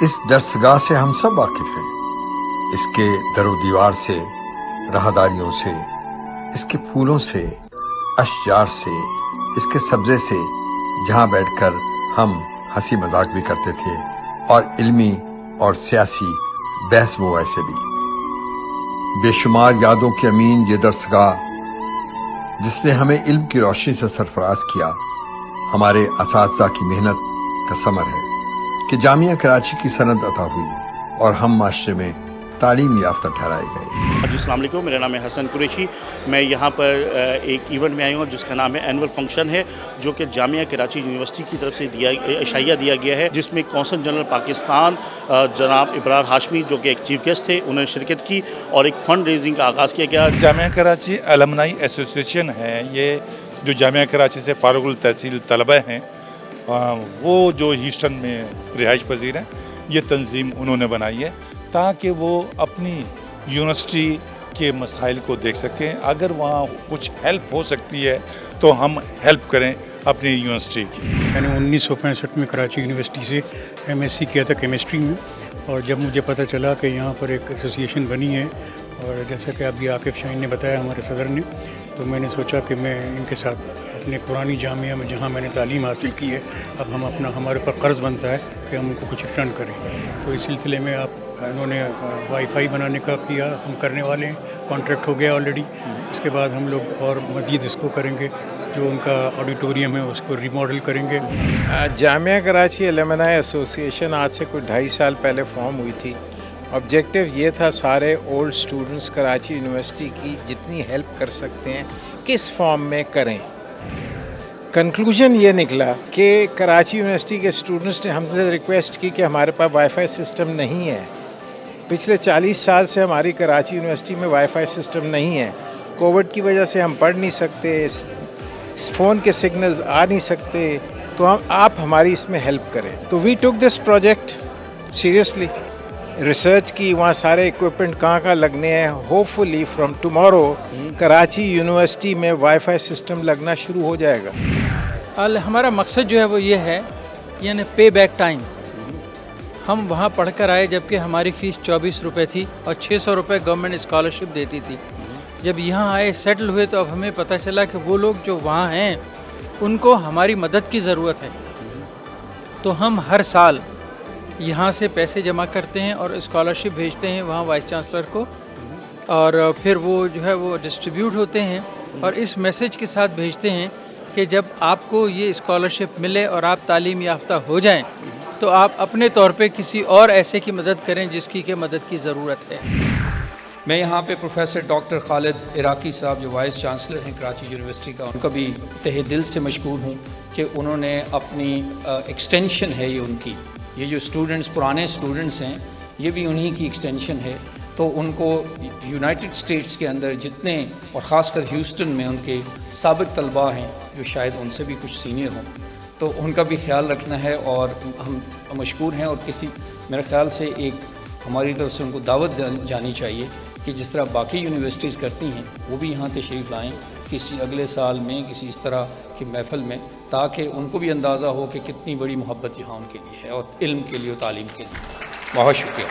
اس درسگاہ سے ہم سب واقف ہیں، اس کے در و دیوار سے، راہداریوں سے، اس کے پھولوں سے، اشجار سے، اس کے سبزے سے، جہاں بیٹھ کر ہم ہنسی مذاق بھی کرتے تھے اور علمی اور سیاسی بحث مباحثے بھی۔ بے شمار یادوں کی امین یہ درسگاہ جس نے ہمیں علم کی روشنی سے سرفراز کیا، ہمارے اساتذہ کی محنت کا ثمر ہے کہ جامعہ کراچی کی سند عطا ہوئی اور ہم معاشرے میں تعلیم یافتہ ٹھہرائے گئے۔ جی السلام علیکم، میرا نام ہے حسن قریشی۔ میں یہاں پر ایک ایونٹ میں آئی ہوں جس کا نام ہے اینول فنکشن ہے، جو کہ جامعہ کراچی یونیورسٹی کی طرف سے اشائیہ دیا گیا ہے، جس میں قونصل جنرل پاکستان جناب ابرار ہاشمی جو کہ ایک چیف گیسٹ تھے، انہوں نے شرکت کی اور ایک فنڈ ریزنگ کا آغاز کیا گیا۔ جامعہ کراچی الومنائی ایسوسیشن ہے، یہ جو جامعہ کراچی سے فارغ التحصیل طلبہ ہیں، وہ جو ہیوسٹن میں رہائش پذیر ہیں، یہ تنظیم انہوں نے بنائی ہے تاکہ وہ اپنی یونیورسٹی کے مسائل کو دیکھ سکیں۔ اگر وہاں کچھ ہیلپ ہو سکتی ہے تو ہم ہیلپ کریں اپنی یونیورسٹی کی۔ میں نے 1965 میں کراچی یونیورسٹی سے ایم ایس سی کیا تھا کیمسٹری میں، اور جب مجھے پتہ چلا کہ یہاں پر ایک ایسوسیشن بنی ہے، اور جیسا کہ ابھی عاقف شاہین نے بتایا ہمارے صدر نے، تو میں نے سوچا کہ میں ان کے ساتھ اپنے پرانی جامعہ میں جہاں میں نے تعلیم حاصل کی ہے، اب ہمارے پر قرض بنتا ہے کہ ہم ان کو کچھ ریٹرن کریں۔ تو اس سلسلے میں انہوں نے وائی فائی بنانے کا کیا، ہم کرنے والے ہیں، کانٹریکٹ ہو گیا آلریڈی۔ اس کے بعد ہم لوگ اور مزید اس کو کریں گے، جو ان کا آڈیٹوریم ہے اس کو ریماڈل کریں گے۔ جامعہ کراچی الومنائی ایسوسیشن آج سے کوئی 2.5 سال پہلے فارم ہوئی تھی۔ آبجیکٹو یہ تھا سارے اولڈ سٹوڈنٹس کراچی یونیورسٹی کی جتنی ہیلپ کر سکتے ہیں کس فارم میں کریں۔ کنکلوژن یہ نکلا کہ کراچی یونیورسٹی کے اسٹوڈنٹس نے ہم سے ریکویسٹ کی کہ ہمارے پاس وائی فائی سسٹم نہیں ہے۔ پچھلے 40 سال سے ہماری کراچی یونیورسٹی میں وائی فائی سسٹم نہیں ہے، کووڈ کی وجہ سے ہم پڑھ نہیں سکتے، فون کے سگنلز آ نہیں سکتے، تو آپ ہماری اس میں ہیلپ کریں۔ تو وی ٹک دس پروجیکٹ سیریسلی، ریسرچ کی، وہاں سارے اکوپمنٹ کہاں لگنے ہیں۔ Hope fully from tomorrow Karachi university میں وائی فائی سسٹم لگنا شروع ہو جائے گا۔ ہمارا مقصد جو ہے وہ یہ ہے، یعنی پے بیک ٹائم۔ ہم وہاں پڑھ کر آئے جبکہ ہماری فیس 24 روپے تھی اور 600 روپے گورنمنٹ اسکالرشپ دیتی تھی۔ جب یہاں آئے سیٹل ہوئے تو اب ہمیں پتہ چلا کہ وہ لوگ جو وہاں ہیں ان کو ہماری مدد کی ضرورت ہے، تو ہم ہر سال یہاں سے پیسے جمع کرتے ہیں اور اسکالرشپ بھیجتے ہیں وہاں وائس چانسلر کو، اور پھر وہ جو ہے وہ ڈسٹریبیوٹ ہوتے ہیں، اور اس میسج کے ساتھ بھیجتے ہیں کہ جب آپ کو یہ اسکالرشپ ملے اور آپ تعلیم یافتہ ہو جائیں تو آپ اپنے طور پہ کسی اور ایسے کی مدد کریں جس کی کہ مدد کی ضرورت ہے۔ میں یہاں پہ پروفیسر ڈاکٹر خالد عراقی صاحب جو وائس چانسلر ہیں کراچی یونیورسٹی کا، ان کا بھی تہہ دل سے مشکور ہوں کہ انہوں نے اپنی ایکسٹینشن ہے یہ جو اسٹوڈنٹس پرانے اسٹوڈنٹس ہیں یہ بھی انہی کی ایکسٹینشن ہے، تو ان کو یونائٹڈ اسٹیٹس کے اندر جتنے اور خاص کر ہیوسٹن میں ان کے سابق طلباء ہیں جو شاید ان سے بھی کچھ سینئر ہوں، تو ان کا بھی خیال رکھنا ہے، اور ہم مشکور ہیں، اور میرے خیال سے ایک ہماری طرف سے ان کو دعوت جانی چاہیے کہ جس طرح باقی یونیورسٹیز کرتی ہیں وہ بھی یہاں تشریف لائیں کسی اگلے سال میں کسی اس طرح کی محفل میں، تاکہ ان کو بھی اندازہ ہو کہ کتنی بڑی محبت یہاں ان کے لیے ہے اور علم کے لیے اور تعلیم کے لیے۔ بہت شکریہ۔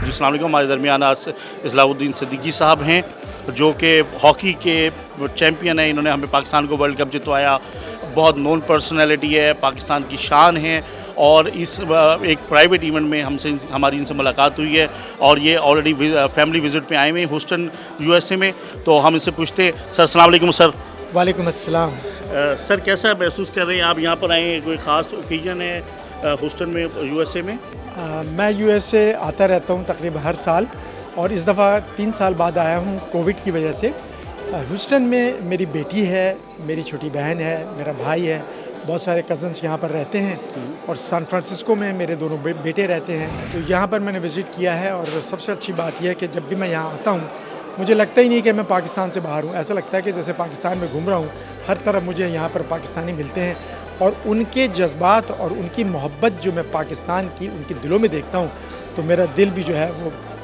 جی السلام علیکم، ہمارے درمیان آج اصلاح الدین صدیقی صاحب ہیں جو کہ ہاکی کے چیمپئن ہیں، انہوں نے ہمیں پاکستان کو ورلڈ کپ جتوایا، بہت نون پرسنالٹی ہے، پاکستان کی شان ہے، اور اس ایک پرائیویٹ ایونٹ میں ہماری ان سے ملاقات ہوئی ہے، اور یہ آلریڈی فیملی وزٹ پہ آئے ہوئے ہیں ہیوسٹن USA میں، تو ہم ان سے پوچھتے ہیں۔ سر السلام علیکم۔ سر وعلیکم السلام۔ سر کیسا محسوس کر رہے ہیں آپ یہاں پر آئے ہیں؟ کوئی خاص اوکیجن ہے ہیوسٹن میں USA میں؟ میں USA آتا رہتا ہوں تقریباً ہر سال، اور اس دفعہ 3 سال بعد آیا ہوں کووڈ کی وجہ سے۔ ہیوسٹن میں میری بیٹی ہے، میری چھوٹی بہن ہے، میرا بھائی ہے، بہت سارے کزنس یہاں پر رہتے ہیں، اور سان فرانسسکو میں میرے دونوں بیٹے رہتے ہیں، تو یہاں پر میں نے وزٹ کیا ہے۔ اور سب سے اچھی بات یہ ہے کہ جب بھی میں یہاں آتا ہوں مجھے لگتا ہی نہیں کہ میں پاکستان سے باہر ہوں، ایسا لگتا ہے کہ جیسے پاکستان میں گھوم رہا ہوں، ہر طرف مجھے یہاں پر پاکستانی ملتے ہیں، اور ان کے جذبات اور ان کی محبت جو میں پاکستان کی ان کے دلوں میں دیکھتا ہوں تو میرا دل بھی جو ہے وہ